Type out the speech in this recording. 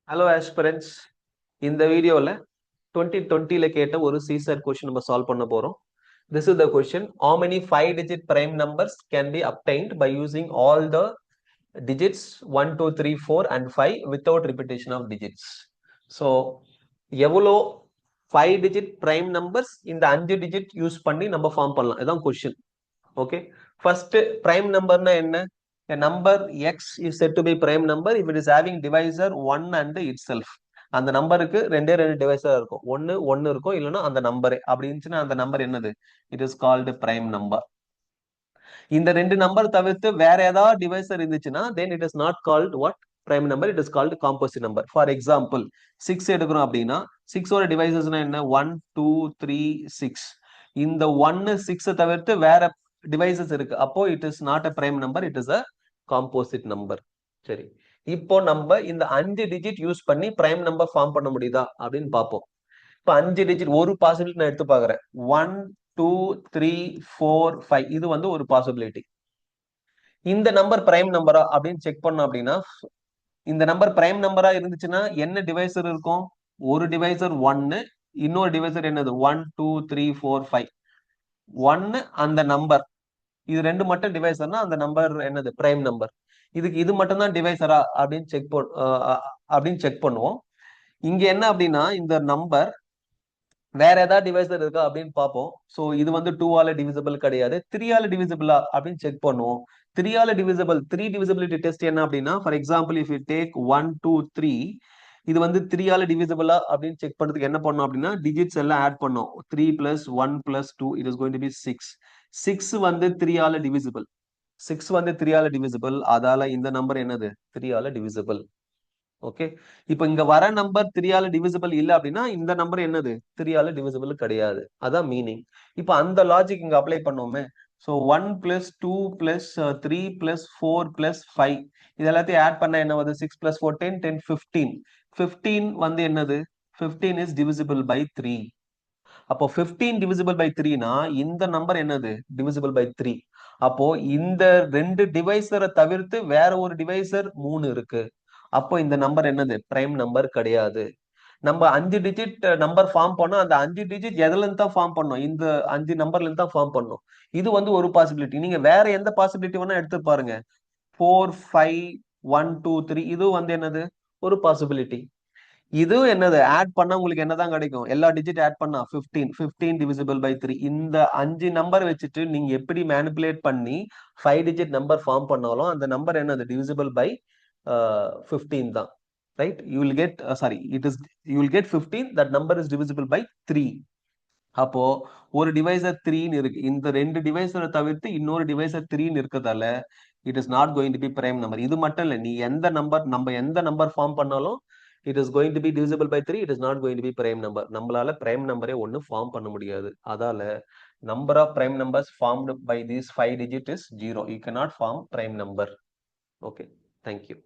Hello aspirants. இந்த வீடியோல 2020ல கேட்ட ஒரு CSAT question நம்ம சால்வ் பண்ண போறோம். This is the question. How many 5-digit prime numbers can be obtained by using all the digits 1, 2, 3, 4 and 5 without repetition of digits? So, எவ்வளோ 5-digit prime numbers இந்த 5 digit use பண்ணி நம்ம form பண்ணலாம். இதான் question. Okay. First prime number na enna? A number x is said to be prime number if it is having divisor 1 and itself. அந்த நம்பருக்கு ரெண்டே ரெண்டு டிவைசர் இருக்கும். ஒன்னு இருக்கும், இல்லைன்னா அந்த நம்பரே அப்படி இருந்துச்சுன்னா அந்த நம்பர் என்னது? It is called prime number. இந்த ரெண்டு நம்பர் தவிர்த்து வேற ஏதாவது டிவைசர் இருந்துச்சுன்னா then it is not called what? Prime number. It is called composite number. For example 6 எடுக்கிறோம் அப்படின்னா 6ஓட டிவைசர்ஸ்னா என்ன? 1, 2, 3, 6. இந்த 1, 6 தவிர்த்து வேற டிவைசஸ் இருக்கு. அப்போ it is not a prime number, it is a composite number. சரி, இப்போ நம்ம இந்த 5 டிஜிட் யூஸ் பண்ணி பிரைம் நம்பர் ஃபார்ம் பண்ண முடியுதா அப்படின்னு பார்ப்போம். இப்போ 5 டிஜிட் ஒரு பாசிபிலிட்டி நான் எடுத்து பார்க்குறேன். 1, 2, 3, 4, 5. இது வந்து ஒரு பாசிபிலிட்டி. இந்த நம்பர் பிரைம் நம்பரா அப்படின்னு செக் பண்ணோம் அப்படின்னா, இந்த நம்பர் பிரைம் நம்பரா இருந்துச்சுன்னா என்ன டிவைசர் இருக்கும்? ஒரு டிவைசர் 1, இன்னொரு டிவைசர் என்னது? 1, 2, 3, 4, 5. 1 அந்த நம்பர், இது ரெண்டு மட்டும் டிவைசர்னா அந்த நம்பர் என்னது? Prime number. இதுக்கு இது மட்டும் தான் டிவைசரா அப்படின்னு செக் பண்ணுவோம். இங்க என்ன அப்படின்னா, இந்த நம்பர் வேற ஏதாவது டிவைசர் இருக்கா அப்படின்னு பார்ப்போம். ஸோ இது வந்து 2ஆல டிவிசிபிள் கிடையாது. 3ஆல டிவிசிபிளா அப்படின்னு செக் பண்ணுவோம். 3ஆல டிவிசிபிள், 3 டிவிசிபிலிட்டி டெஸ்ட் என்ன அப்படின்னா, for example if you take 1, 2, 3, இது வந்து 3ஆல டிவிசிபிளா அப்படின்னு செக் பண்றதுக்கு என்ன பண்ணோம் அப்படின்னா, டிஜிட்ஸ் எல்லாம் ஆட் பண்ணோம். 3 + 1 + 2 it is going to be 6. 6 வந்து 3ஆல டிவிசிபிள். 6 வந்து 3ஆல டிவிசிபிள். அதால இந்த நம்பர் என்னது? 3ஆல டிவிசிபிள். ஓகே, இப்போ இங்க வர நம்பர் 3ஆல டிவிசிபிள் இல்ல அப்படின்னா இந்த நம்பர் என்னது? 3ஆல டிவிசிபிள் கிடையாது. அதான் மீனிங். இப்போ அந்த லாஜிக் இங்க அப்ளை பண்ணுவோமே. ஸோ 1 + 2 + 3 + 4 + 5 இது எல்லாத்தையும் ஆட் பண்ண என்ன வருது? 6 + 4 10, 10 15. 15 வந்து என்னது? 15 இஸ் டிவிசிபிள் பை 3. அப்போ 15 டிவிசிபிள் பை 3னா இந்த நம்பர் என்னது? Divisible by 3. அப்போ இந்த ரெண்டு டிவைசரை தவிர்த்து வேற ஒரு டிவைசர் 3 இருக்கு. அப்போ இந்த நம்பர் என்னது? பிரைம் நம்பர் கிடையாது. நம்ம 5 டிஜிட் நம்பர் ஃபார்ம் பண்ணோம். அந்த 5 டிஜிட் எதுல இருந்து தான் ஃபார்ம் பண்ணோம்? இந்த 5 நம்பர்ல இருந்து தான் ஃபார்ம் பண்ணோம். இது வந்து ஒரு பாசிபிலிட்டி. நீங்க வேற எந்த பாசிபிலிட்டி வேணா எடுத்து பாருங்க. 4, 5, 1, 2, 3 இது வந்து என்னது? ஒரு பாசிபிலிட்டி. இது என்னது? ஆட் பண்ணா உங்களுக்கு என்னதான் கிடைக்கும்? எல்லா டிஜிட் ஆட் பண்ணா 15. 15 டிவிசிபிள் பை 3. இந்த 5 நம்பர் வச்சுட்டு நீங்க எப்படி மேனிபுலேட் பண்ணி 5 டிஜிட் நம்பர் ஃபார்ம் பண்ணாலும் அந்த நம்பர் என்னது? டிவிசிபிள் பை 15 தான். Right? You will get you will get 15. That number is divisible by 3. அப்போ ஒரு டிவைசர் 3ன்னு இருக்கு. இந்த ரெண்டு டிவைசரை தவிர்த்து இன்னொரு டிவைசர் 3ன்னு இருக்கிறதால it is not going to be prime number. இது மட்டும் இல்ல, நீ நம்ம எந்த நம்பர் ஃபார்ம் பண்ணாலும் it is going to be divisible by 3. It is not going to be prime number. நம்மளால prime number ஒன்னு ஃபார்ம் பண்ண முடியாது. அதால number of prime numbers formed by these 5 digit is 0. You cannot form prime number. Okay, thank you.